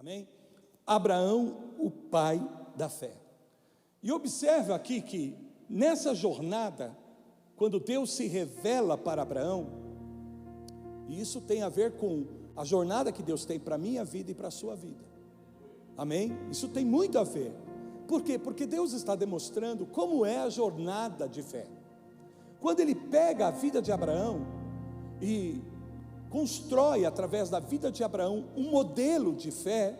Amém? Abraão, o pai da fé. E observe aqui que nessa jornada, quando Deus se revela para Abraão, e isso tem a ver com a jornada que Deus tem para a minha vida e para a sua vida. Amém? Isso tem muito a ver. Por quê? Porque Deus está demonstrando como é a jornada de fé. Quando Ele pega a vida de Abraão e constrói através da vida de Abraão um modelo de fé,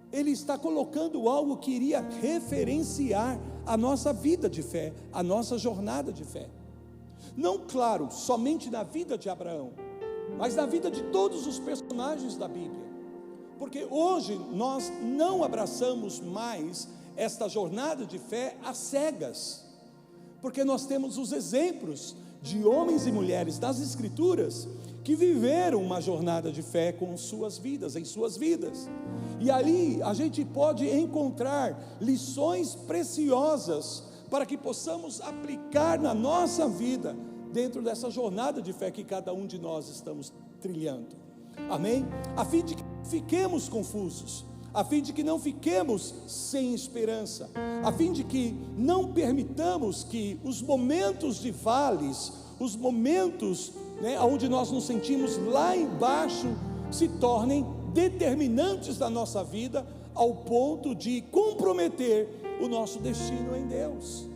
Ele está colocando algo que iria referenciar a nossa vida de fé, a nossa jornada de fé. Não, claro, somente na vida de Abraão, mas na vida de todos os personagens da Bíblia. Porque hoje nós não abraçamos mais esta jornada de fé às cegas, porque nós temos os exemplos de homens e mulheres das Escrituras que viveram uma jornada de fé com suas vidas, em suas vidas, e ali a gente pode encontrar lições preciosas para que possamos aplicar na nossa vida, dentro dessa jornada de fé que cada um de nós estamos trilhando. Amém? A fim de que não fiquemos confusos, a fim de que não fiquemos sem esperança, a fim de que não permitamos que os momentos de vales, os momentos, onde nós nos sentimos lá embaixo, se tornem determinantes da nossa vida, ao ponto de comprometer o nosso destino em Deus.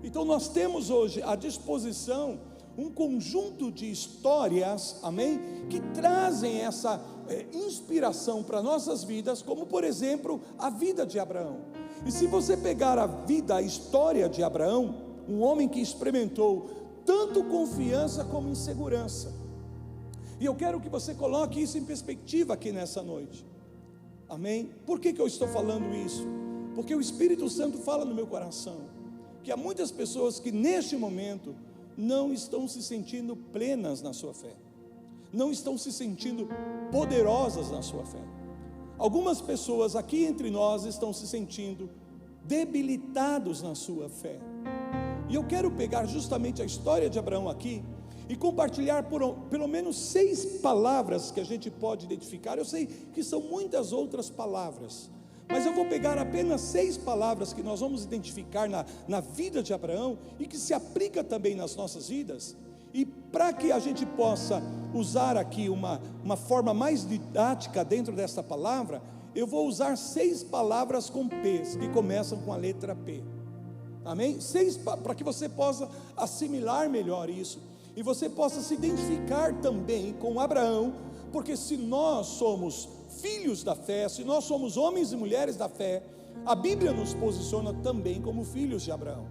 Então nós temos hoje à disposição um conjunto de histórias, amém, que trazem essa inspiração para nossas vidas, como por exemplo a vida de Abraão. E se você pegar a história de Abraão, um homem que experimentou tanto confiança como insegurança, e eu quero que você coloque isso em perspectiva aqui nessa noite, amém? Por que eu estou falando isso? Porque o Espírito Santo fala no meu coração, que há muitas pessoas que neste momento não estão se sentindo plenas na sua fé, não estão se sentindo poderosas na sua fé. Algumas pessoas aqui entre nós estão se sentindo debilitados na sua fé, e eu quero pegar justamente a história de Abraão aqui, e compartilhar pelo menos 6 palavras que a gente pode identificar. Eu sei que são muitas outras palavras, mas eu vou pegar apenas 6 palavras que nós vamos identificar na vida de Abraão, e que se aplica também nas nossas vidas, e para que a gente possa usar aqui uma forma mais didática dentro dessa palavra, eu vou usar 6 palavras com P's, que começam com a letra P, amém? 6 para que você possa assimilar melhor isso, e você possa se identificar também com Abraão, porque se nós somos filhos da fé, se nós somos homens e mulheres da fé, a Bíblia nos posiciona também como filhos de Abraão,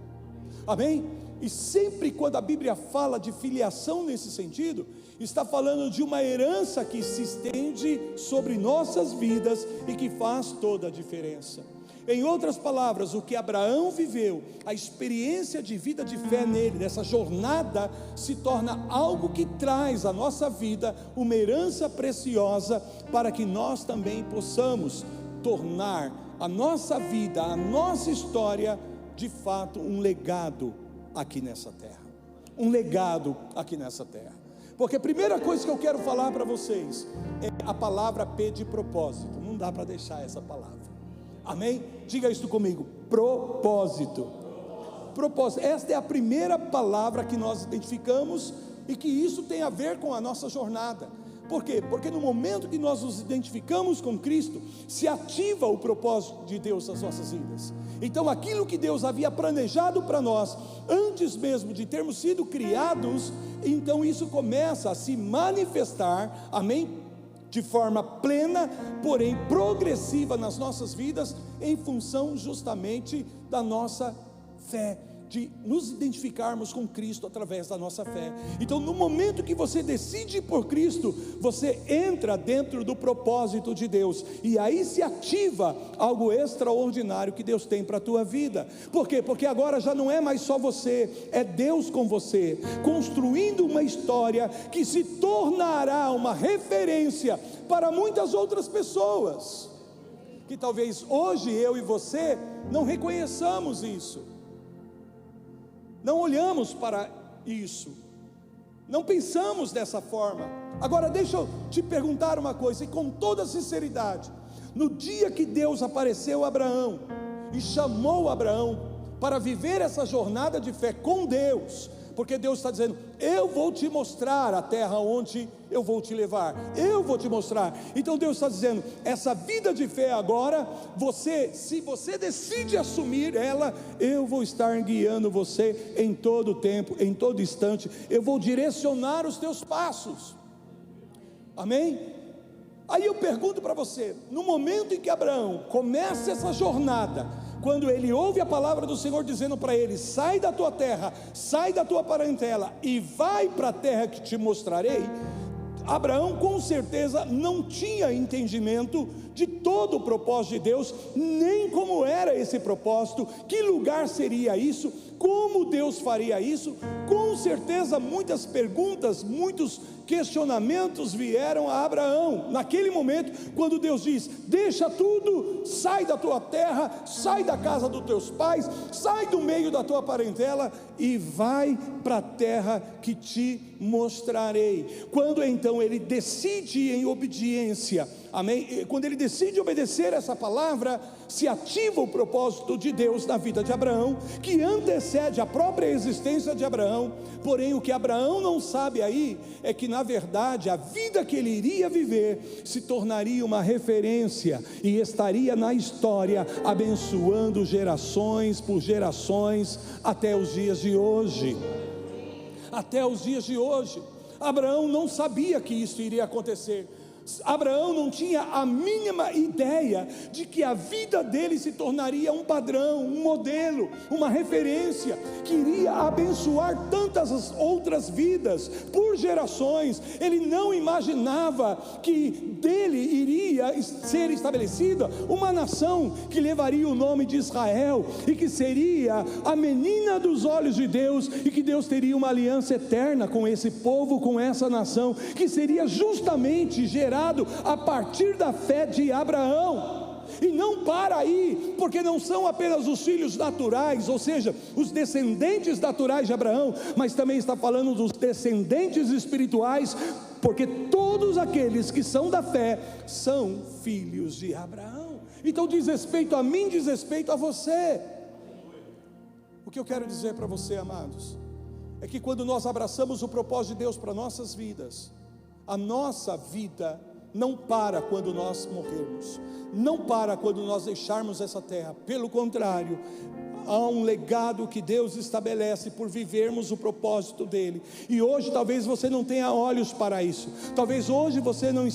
amém? E sempre quando a Bíblia fala de filiação nesse sentido, está falando de uma herança que se estende sobre nossas vidas e que faz toda a diferença. Em outras palavras, o que Abraão viveu, a experiência de vida de fé nele, dessa jornada, se torna algo que traz à nossa vida uma herança preciosa, para que nós também possamos tornar a nossa vida, a nossa história, de fato um legado aqui nessa terra, um legado aqui nessa terra. Porque a primeira coisa que eu quero falar para vocês é a palavra P de propósito. Não dá para deixar essa palavra, amém? Diga isso comigo: propósito. Propósito, esta é a primeira palavra que nós identificamos, e que isso tem a ver com a nossa jornada. Por quê? Porque no momento que nós nos identificamos com Cristo, se ativa o propósito de Deus nas nossas vidas. Então aquilo que Deus havia planejado para nós, antes mesmo de termos sido criados, então isso começa a se manifestar, amém? De forma plena, porém progressiva nas nossas vidas, em função justamente da nossa fé, de nos identificarmos com Cristo através da nossa fé. Então no momento que você decide por Cristo, você entra dentro do propósito de Deus, e aí se ativa algo extraordinário que Deus tem para a tua vida. Por quê? Porque agora já não é mais só você, é Deus com você, construindo uma história que se tornará uma referência para muitas outras pessoas, que talvez hoje eu e você não reconheçamos isso, não olhamos para isso, não pensamos dessa forma. Agora deixa eu te perguntar uma coisa, e com toda sinceridade: No dia que Deus apareceu a Abraão e chamou Abraão para viver essa jornada de fé com Deus, porque Deus está dizendo: eu vou te mostrar a terra onde eu vou te levar, eu vou te mostrar. Então Deus está dizendo: essa vida de fé agora, se você decide assumir ela, eu vou estar guiando você em todo tempo, em todo instante, eu vou direcionar os teus passos. Amém? Aí eu pergunto para você, no momento em que Abraão começa essa jornada, quando ele ouve a palavra do Senhor dizendo para ele: sai da tua terra, sai da tua parentela e vai para a terra que te mostrarei, Abraão com certeza não tinha entendimento de todo o propósito de Deus, nem como era esse propósito, que lugar seria isso, como Deus faria isso. Com certeza muitas perguntas, muitos questionamentos vieram a Abraão, naquele momento, quando Deus diz: deixa tudo, sai da tua terra, sai da casa dos teus pais, sai do meio da tua parentela e vai para a terra que te mostrarei. Quando então ele decide em obediência, amém? Quando ele decide obedecer essa palavra, se ativa o propósito de Deus na vida de Abraão, que antecede a própria existência de Abraão. Porém, o que Abraão não sabe aí é que, na verdade, a vida que ele iria viver se tornaria uma referência e estaria na história, abençoando gerações por gerações até os dias de hoje. Até os dias de hoje. Abraão não sabia que isso iria acontecer. Abraão não tinha a mínima ideia de que a vida dele se tornaria um padrão, um modelo, uma referência, que iria abençoar tantas outras vidas por gerações. Ele não imaginava que dele iria ser estabelecida uma nação que levaria o nome de Israel, e que seria a menina dos olhos de Deus, e que Deus teria uma aliança eterna com esse povo, com essa nação, que seria justamente gerada a partir da fé de Abraão. E não para aí, porque não são apenas os filhos naturais, ou seja, os descendentes naturais de Abraão, mas também está falando dos descendentes espirituais, porque todos aqueles que são da fé são filhos de Abraão. Então diz respeito a mim, diz respeito a você. O que eu quero dizer para você, amados, é que quando nós abraçamos o propósito de Deus para nossas vidas, a nossa vida não para quando nós morrermos, não para quando nós deixarmos essa terra. Pelo contrário, há um legado que Deus estabelece por vivermos o propósito dele. E hoje talvez você não tenha olhos para isso, talvez hoje você não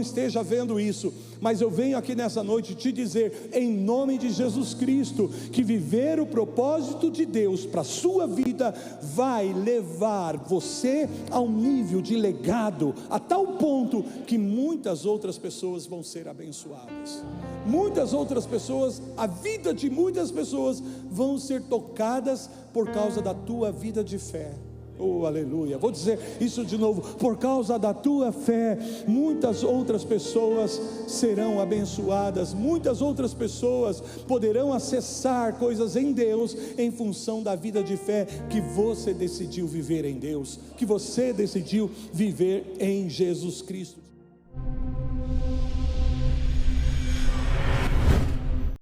esteja vendo isso, mas eu venho aqui nessa noite te dizer, em nome de Jesus Cristo, que viver o propósito de Deus para a sua vida vai levar você a um nível de legado, a tal ponto que muitas outras pessoas vão ser abençoadas. Muitas outras pessoas, a vida de muitas pessoas vão ser tocadas por causa da tua vida de fé. Oh, aleluia. Vou dizer isso de novo: por causa da tua fé, muitas outras pessoas serão abençoadas, muitas outras pessoas poderão acessar coisas em Deus, em função da vida de fé que você decidiu viver em Deus, que você decidiu viver em Jesus Cristo.